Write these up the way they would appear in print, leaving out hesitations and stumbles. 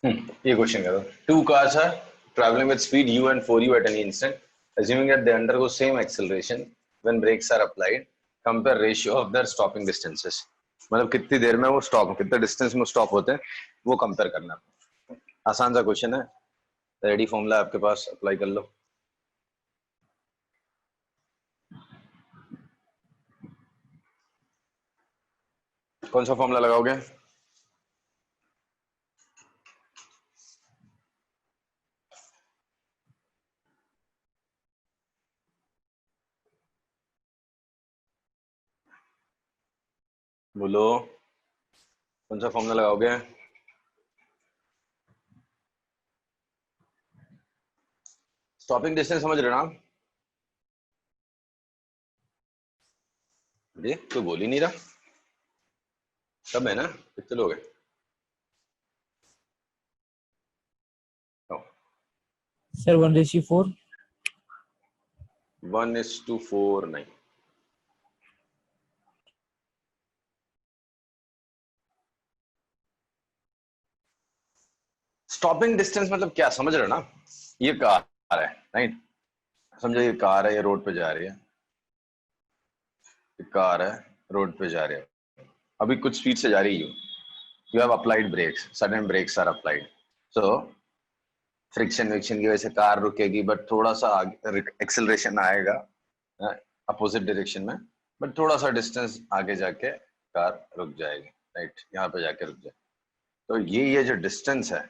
ये क्वेश्चन करो. Two cars are traveling with speed u and 4u at any instant, assuming that they undergo same acceleration when brakes are applied. Compare ratio of their stopping distances. मतलब कितनी देर में वो stop, कितने distance में stop होते हैं, वो compare करना. आसान सा क्वेश्चन है. रेडी फॉर्मूला आपके पास, अप्लाई कर लो. कौन सा फॉर्मूला लगाओगे? बोलो, कौन सा फॉर्मूला लगाओगे? स्टॉपिंग डिस्टेंस समझ रहे हो ना? ये कोई बोल ही नहीं रहा. सब है ना? कितने लोग हैं? Sir, 1:4. 1:4 नहीं. स्टॉपिंग डिस्टेंस मतलब क्या, समझ रहे हो ना? ये कार है, राइट? समझो ये कार है, ये रोड पे जा रही है. ये कार है, रोड पे जा रही है. अभी कुछ स्पीड से जा रही है. You have applied brakes, sudden brakes are applied. So friction विक्शन की वजह से कार रुकेगी, बट थोड़ा सा एक्सेलरेशन आएगा अपोजिट डायरेक्शन में, बट थोड़ा सा डिस्टेंस आगे जाके कार रुक जाएगी. राइट, यहाँ पे जाके रुक जाए. तो ये जो डिस्टेंस है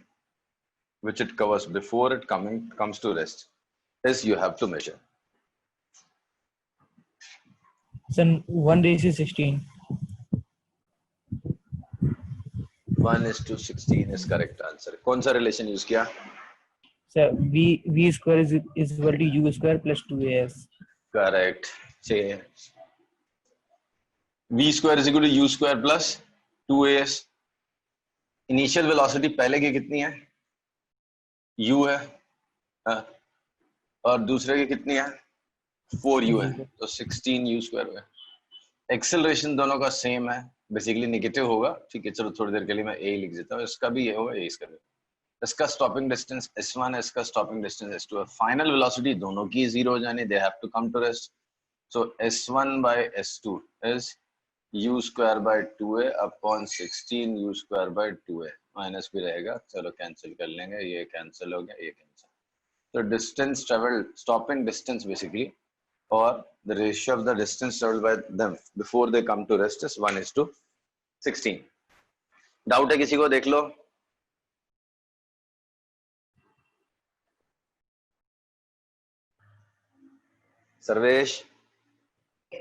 which it covers before it comes to rest is you have to measure. Sir, 1:16. 1:16 is correct answer. कौन सा रिलेशन यूज किया? Sir, v square is equal to u square plus 2as. Correct. v square is equal to u square plus 2as. Initial velocity पहले की कितनी है? u है, और दूसरे की कितनी है? 4u है, तो 16u square हो गया. एक्सेलरेशन दोनों का सेम है, बेसिकली नेगेटिव होगा. ठीक है, चलो थोड़ी देर के लिए मैं ए लिख देता हूँ. इसका भी ये होगा, इसका भी. इसका स्टॉपिंग डिस्टेंस s1 है, इसका स्टॉपिंग डिस्टेंस s2 है. फाइनल वेलोसिटी दोनों की जीरो हो जानी, they have to come to rest. So s1 by s2 is u square by 2a upon 16 u square by 2a. Minus भी रहेगा, चलो कैंसिल कर लेंगे. ये कैंसिल हो गया, ये कैंसिल. तो distance travel, stopping distance basically, or the ratio of the distance traveled by them before they come to rest is 1:16. Doubt है किसी को? देख लो. सर्वेश?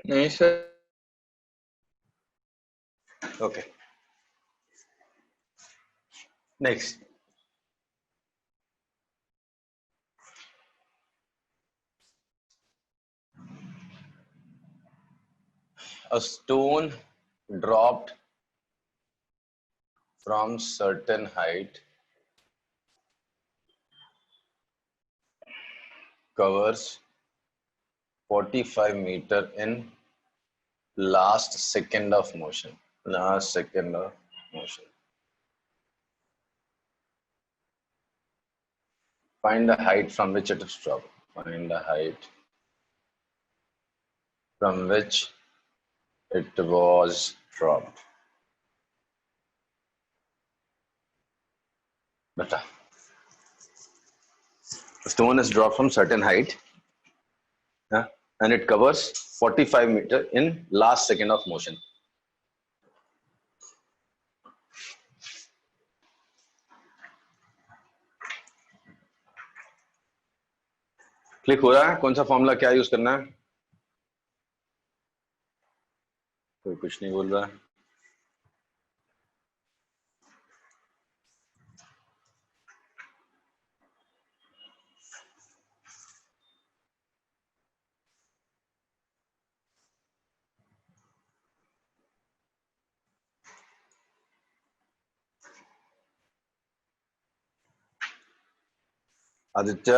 नहीं sir. Okay, next. A stone dropped from certain height covers 45 meter in last second of motion. Last second of motion. Find the height from which it is dropped. Find the height from which it was dropped. Beta. The stone is dropped from certain height, and it covers 45 meter in last second of motion. Click हो रहा है? कौन सा formula, क्या use करना है? कोई कुछ नहीं बोल रहा है. Aditya?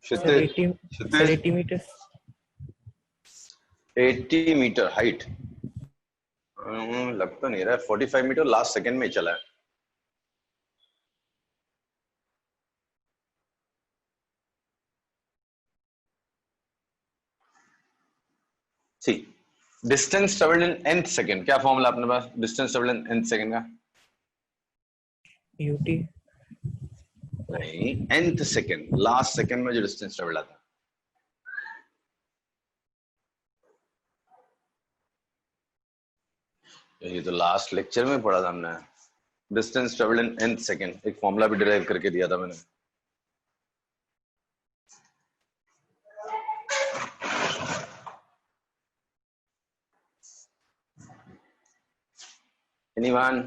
Sir, 80 meters. 80 meter height लगता नहीं रहा है। 45 मीटर लास्ट सेकंड में चला है। See distance travelled in nth second, क्या फॉर्मूला अपने पास distance travelled in nth second का? UT. नहीं, nth सेकंड, लास्ट सेकंड में जो डिस्टेंस ट्रेवल्ड आता है। ये तो लास्ट लेक्चर में पढ़ा था हमने, distance travelled in nth second, एक फॉर्मूला भी डिराइव करके दिया था मैंने। Anyone?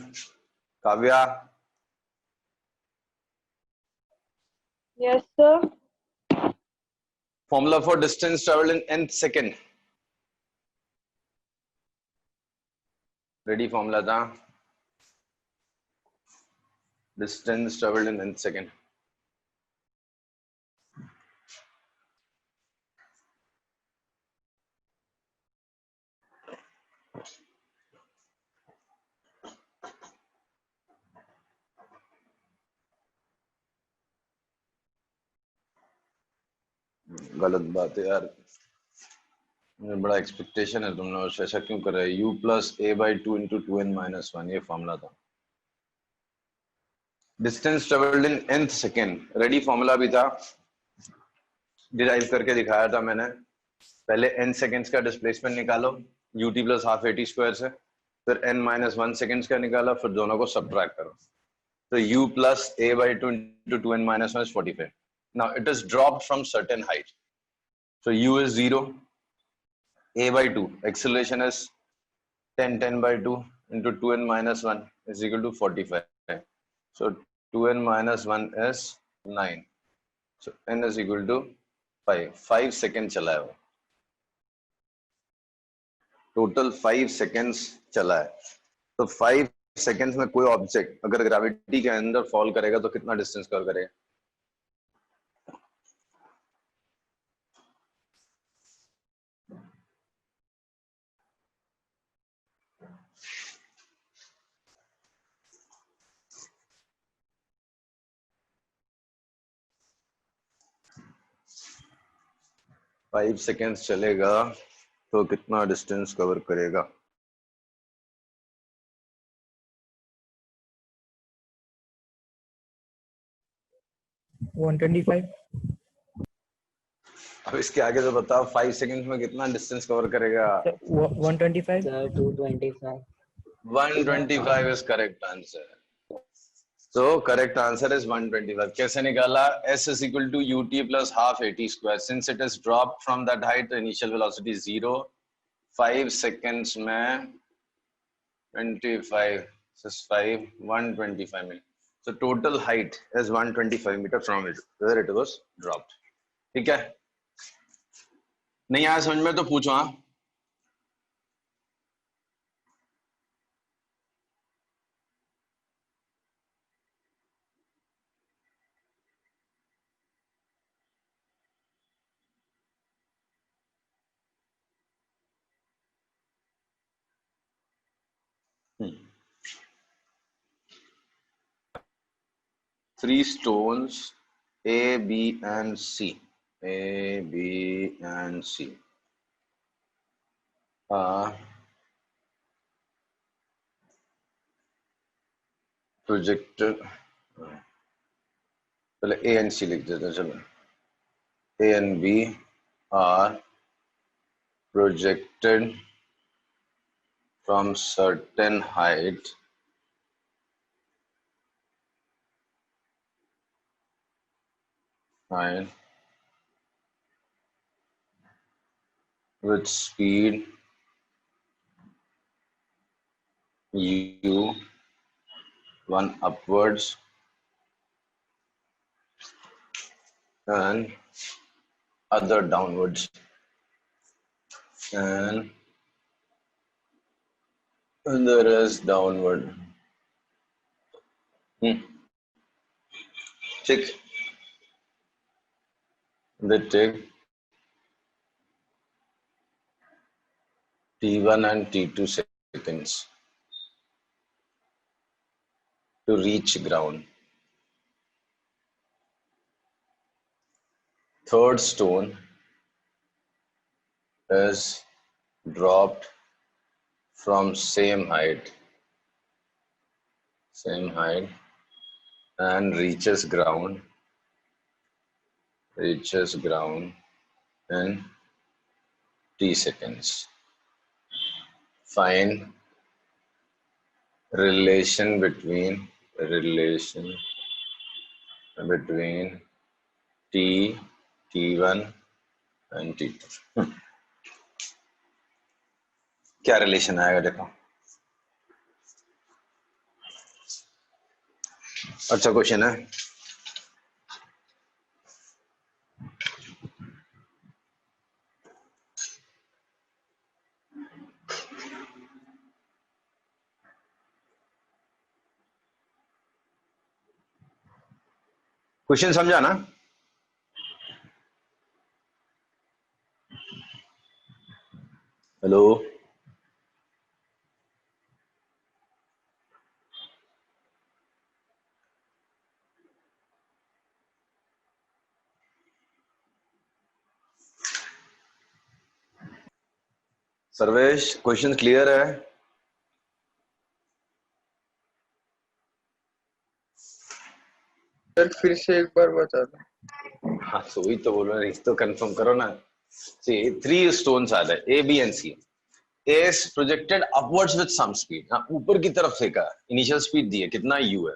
Kavya? Yes, sir. Formula for distance travelled in nth second, ready? Formula था distance travelled in nth second. गलत बात है यार, मुझे बड़ा एक्सपेक्टेशन है तुम लोग, ऐसा क्यों कर रहे हैं? u plus a by 2 into 2n minus 1, ये फॉर्मूला था। Distance travelled in nth second, ready? Formula भी था, डिराइव करके दिखाया था मैंने। पहले n सेकेंड्स का डिस्प्लेसमेंट निकालो ut plus half at square से, फिर n माइनस 1 सेकेंड्स का निकाला, फिर दोनों को सब्ट्रैक्ट करो, तो u plus a by 2 into 2n minus 1 is 45। Now it is dropped from certain height, so u is 0, a by 2, acceleration is 10 by 2 into 2n minus 1 is equal to 45. So 2n minus 1 is 9. So n is equal to 5. 5 seconds चला है वो, total 5 seconds चला है। तो 5 seconds में कोई object अगर gravity के अंदर फॉल करेगा तो कितना डिस्टेंस कवर करेगा? फाइव सेकेंड्स चलेगा तो कितना डिस्टेंस कवर करेगा? अब इसके आगे तो बताओ 5 सेकंड्स में कितना डिस्टेंस कवर करेगा? 125. Sir, 225. 125 is correct answer. So correct answer is 125. कैसे निकाला? S is equal to ut plus half at square. Since it is dropped from that height, the initial velocity is 0. 5 seconds में 25 is 5, 125 meter. So total height is 125 meter from it where it was dropped. ठीक है? नहीं आया समझ में तो पूछो। हाँ, three stones A, B, and C. A, B, and C. Projected. पहले A and C लिख देते हैं, चलो। A and B are projected from certain height with speed u, one upwards and other downwards, and the rest downward. ठीक, they take T1 and T2 seconds to reach ground. Third stone is dropped from same height and reaches ground in T seconds. Find relation between T, T1 and T2. क्या relation आएगा देखो. अच्छा question है. Question समझा ना? Hello. Sarvesh, question clear है? Sir फिर से एक बार बता दो. हाँ, तो वही तो बोल रहा हूँ, तो कंफर्म करो ना. See, 3 stones are there, A, B and C. A is projected upwards with some speed. हाँ, ऊपर की तरफ फेंका, इनिशियल स्पीड दी है, कितना U है,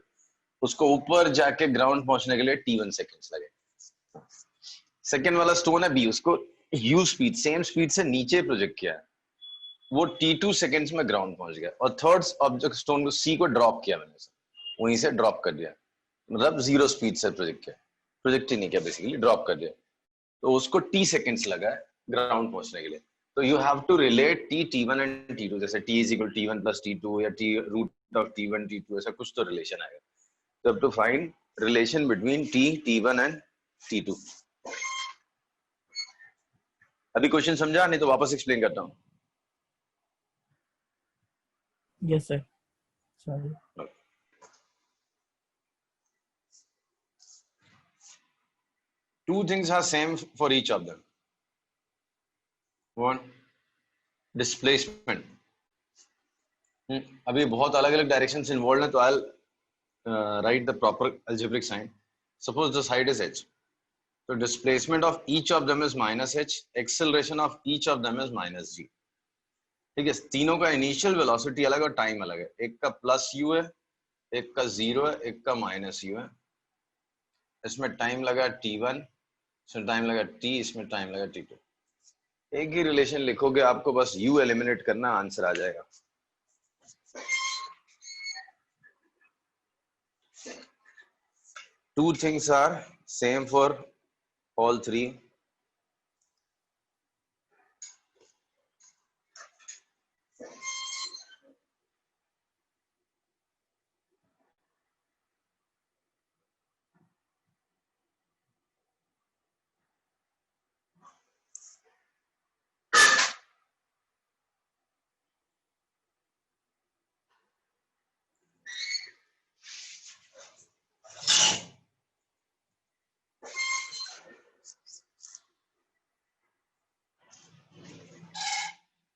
उसको ऊपर जाके ग्राउंड पहुंचने के लिए T1 सेकेंड्स लगे. सेकेंड वाला स्टोन है B, उसको U स्पीड, सेम स्पीड से नीचे प्रोजेक्ट किया है, वो T2 सेकेंड्स में ग्राउंड पहुंच गया. और थर्ड ऑब्जेक्ट स्टोन को C को ड्रॉप किया मैंने, वहीं से ड्रॉप कर दिया, मतलब 0 स्पीड से प्रोजेक्ट किया, प्रोजेक्ट ही नहीं किया, बेसिकली ड्रॉप कर दिया. तो उसको T सेकेंड्स लगा है ग्राउंड पहुंचने के लिए. तो you have to relate T, T1 and T2, जैसे T is equal T1 plus T2 या T root of T1 T2, ऐसा कुछ तो रिलेशन आएगा. तो have to find relation between T, T1 and T2. अभी क्वेश्चन समझा? नहीं तो वापस एक्सप्लेन करता हूँ. Yes, sir. Sorry. Two things are same for each of them. One, displacement. अभी बहुत अलग अलग डायरेक्शंस इन्वॉल्व हैं, तो I'll write the proper algebraic sign. Suppose the side is h. So displacement of each of them is minus h. Acceleration of each of them is minus g. ठीक है, तीनों का इनिशियल वेलोसिटी अलग और time अलग है. एक का प्लस u है, एक का 0 है, एक का माइनस u है. इसमें टाइम लगा t1, इसमें टाइम लगा t, इसमें टाइम लगा t2. एक ही रिलेशन लिखोगे, आपको बस u एलिमिनेट करना, आंसर आ जाएगा. Two things are same for all three.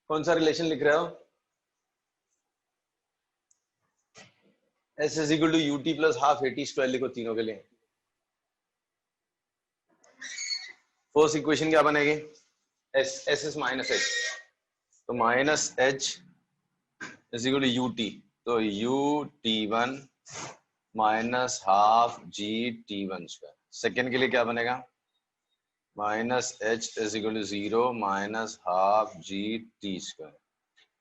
कौन सा रिलेशन लिख रहे हो? S is equal to ut plus half at square लिखो तीनों के लिए. फर्स्ट इक्वेशन क्या बनेगी? S is minus h, तो minus h is equal to ut, तो ut1 minus half g t1 square. Second के लिए क्या बनेगा? Minus h is equal to 0 minus half g t square.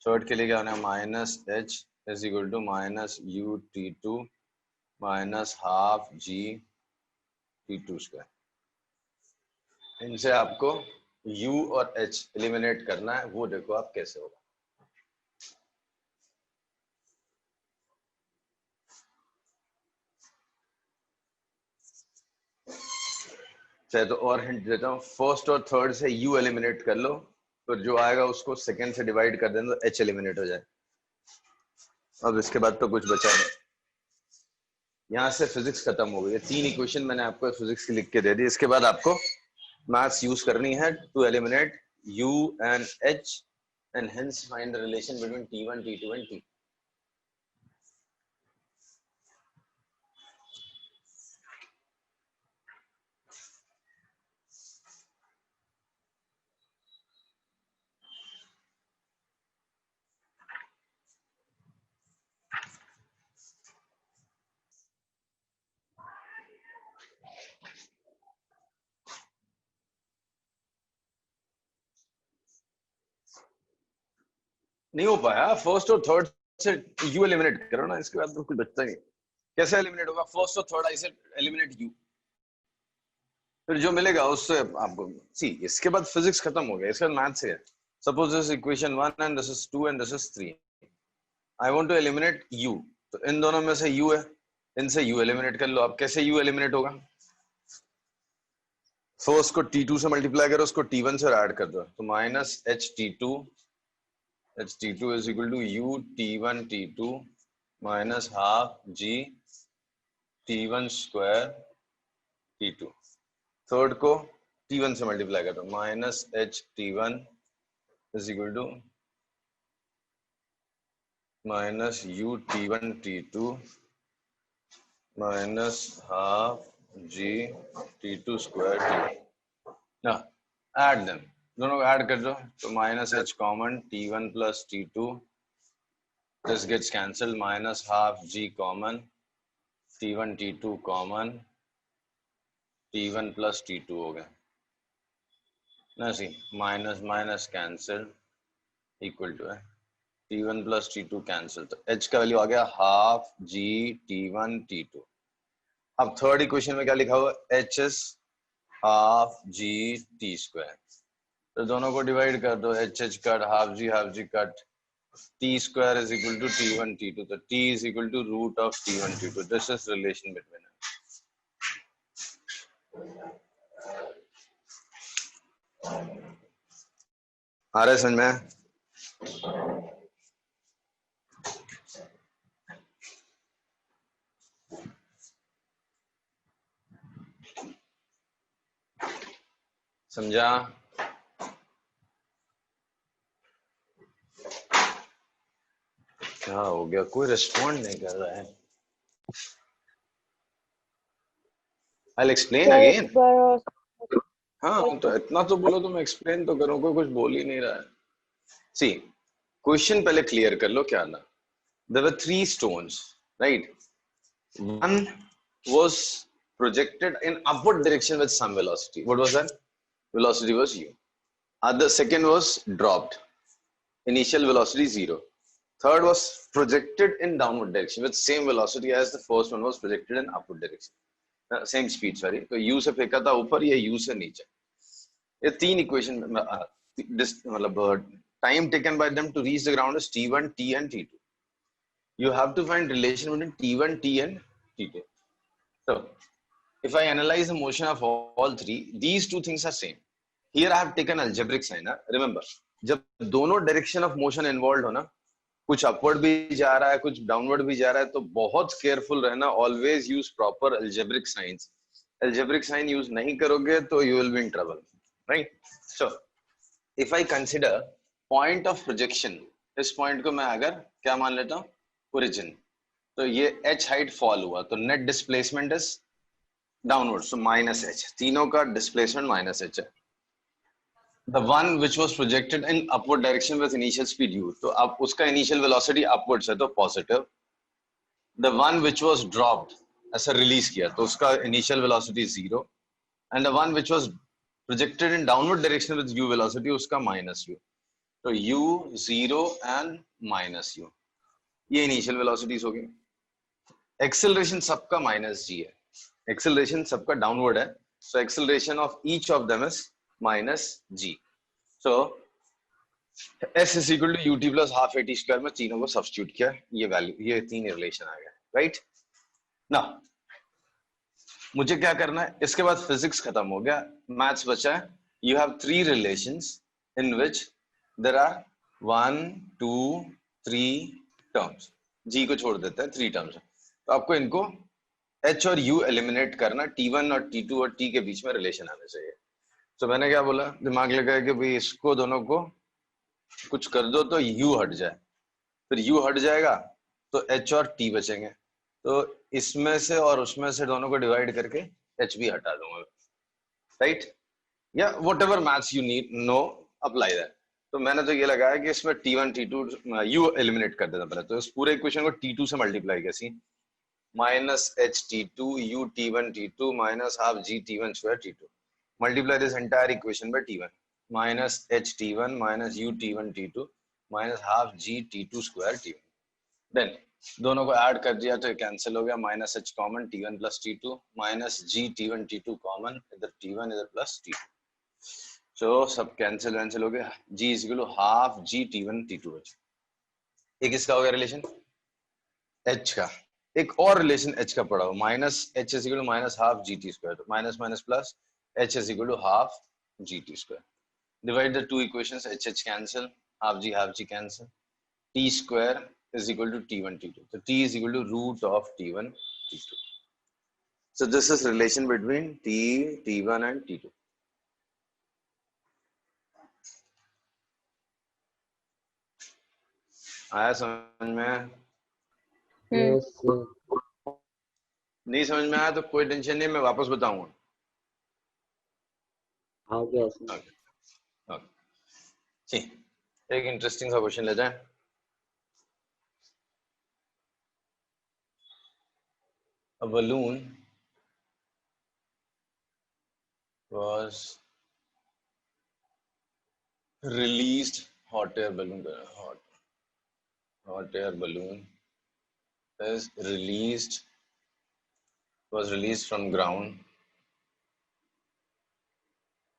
Third के लिए क्या बनेगा? Minus h is equal to minus ut2 minus half g t2 square. इनसे आपको u और h एलिमिनेट करना है, वो देखो आप कैसे होगा. चाहे तो और हिंट देता हूँ, फर्स्ट और थर्ड से यू एलिमिनेट कर लो, तो जो आएगा उसको सेकंड से डिवाइड कर देना तो एच एलिमिनेट हो जाए। अब इसके बाद तो कुछ बचा नहीं, यहाँ से फिजिक्स खत्म हो गई है। 3 इक्वेशन मैंने आपको फिजिक्स की लिख के दे दी। इसके बाद आपको मैथ्स यूज करनी है to eliminate u and h and hence find the relation between T1, T2 and T। नहीं हो पाया, फर्स्ट और थर्ड से यू एलिमिनेट करो ना, इसके बाद तो कुछ बचता नहीं। कैसे एलिमिनेट होगा? फर्स्ट और थर्ड आई से एलिमिनेट यू, फिर जो मिलेगा उससे आपको सी। इसके बाद फिजिक्स खत्म हो गया, इसके बाद मैथ्स है। Suppose this equation 1 and this is 2 and this is 3। I want to eliminate u, तो इन दोनों में से u है, इनसे u एलिमिनेट कर लो। अब कैसे u एलिमिनेट होगा? फर्स्ट को T2 से मल्टीप्लाई करो, उसको T1 से ऐड कर दो, तो minus H T2 is equal to U T1 T2 minus half G T1 square T2। Third को T1 से मल्टीप्लाई कर दो, minus H T1 is equal to minus U T1 T2 minus half G T2 square T2। now add them, दोनों को add कर दो, तो minus H common T1 plus T2, this gets cancelled, minus half G common T1 T2 common T1 plus T2 हो गया ना, see minus minus cancel equal to है T1 plus T2 cancel, तो H का value आ गया half G T1 T2। अब third equation में क्या लिखा हुआ? H is half G T square, तो दोनों को डिवाइड कर दो, H cut half G cut, T square is equal to T1 T2, तो T is equal to root of T1 T2। this is relation between them। आ रहा है समझ में? समझा? क्या हो गया, कोई रिस्पॉन्ड नहीं कर रहा है। I'll explain again। हाँ तो इतना तो बोलो तो मैं एक्सप्लेन तो करूँ, कोई कुछ बोल ही नहीं रहा है। सी क्वेश्चन पहले क्लियर कर लो क्या था। There were 3 stones, right? One was projected in upward direction with some velocity. What was that? Velocity was u. The second was dropped. Initial velocity 0. Third was projected in downward direction with same velocity as the first one was projected in upward direction. Same speed, sorry. तो u से फेंका था ऊपर, ये u से नीचे। ये 3 equation मतलब time taken by them to reach the ground is T1, T and T2. You have to find relation between T1, T and T2. So if I analyze the motion of all 3, these 2 things are same. Here I have taken algebraic sign. Remember, जब दोनों direction of motion involved हो ना, कुछ upward भी जा रहा है, कुछ downward भी जा रहा है, तो बहुत careful रहना। Always use proper algebraic signs. Algebraic sign use नहीं करोगे तो you will be in trouble, right? So if I consider point of projection, इस point को मैं अगर क्या मान लेता हूँ? Origin, तो ये h height fall हुआ, तो net displacement is downward, so minus h। तीनों का displacement minus h है। The one which was projected in upward direction with initial speed u, तो अब उसका initial velocity upwards है तो positive। The one which was dropped, ऐसा release किया, तो उसका initial velocity 0, and the one which was projected in downward direction with u velocity, उसका minus u, तो u 0 and minus u, ये इनिशियल वेलोसिटीज हो गई। एक्सेलरेशन सबका माइनस जी है, एक्सेलरेशन सबका डाउनवर्ड है, so acceleration of each of them is minus g. So s is equal to ut plus half at square में तीनों को सब्स्टिट्यूट किया, ये वैल्यू, ये 3 रिलेशन आ गया, राइट? नाउ मुझे क्या करना है, इसके बाद फिजिक्स खत्म हो गया, मैथ्स बचा है। You have 3 relations in which there are 1 2 3 terms. G को छोड़ देते हैं, 3 टर्म्स। तो आपको इनको एच और यू एलिमिनेट करना, T1 और T2 और T के बीच में रिलेशन आने चाहिए। तो मैंने क्या बोला, दिमाग लगाया कि भाई इसको दोनों को कुछ कर दो तो यू हट जाए, फिर यू हट जाएगा तो एच और टी बचेंगे। तो इसमें से और उसमें से दोनों को डिवाइड करके एच भी हटा दूंगा, राइट? या whatever maths you need no, apply that. तो मैंने तो ये लगाया कि इसमें T1 T2 यू एलिमिनेट कर देता पहले, तो इस पूरे इक्वेशन को T2 से मल्टीप्लाई कैसी, minus h T2 u T1 T2 minus half g T1 square T2, multiply this entire equation by T1 minus h T1 minus u T1 T2 minus half g T2 square T1। Then दोनों को add कर दिया तो cancel हो गया, minus H common T1 plus T2 minus G T1 T2 common, इधर T1 इधर plus T2, तो सब कैंसिल हो गया, g is equal to half g T1 T2। एक इसका हो गया रिलेशन h का, एक और रिलेशन h का पड़ा हो, minus h is equal to minus half g t square, minus minus plus h is equal to half gt square. Divide the two equations, h cancel, half g cancel. T square is equal to T1 T2. So T is equal to root of T1 T2. So this is relation between T1 and T2. आया समझ में? Yes, sir. नहीं समझ में आया तो कोई tension नहीं, मैं वापस बताऊंगा। आ गया सर। ओके, ठीक, एक इंटरेस्टिंग सा क्वेश्चन लेते हैं। A balloon was released, hot air balloon is released, was released from ground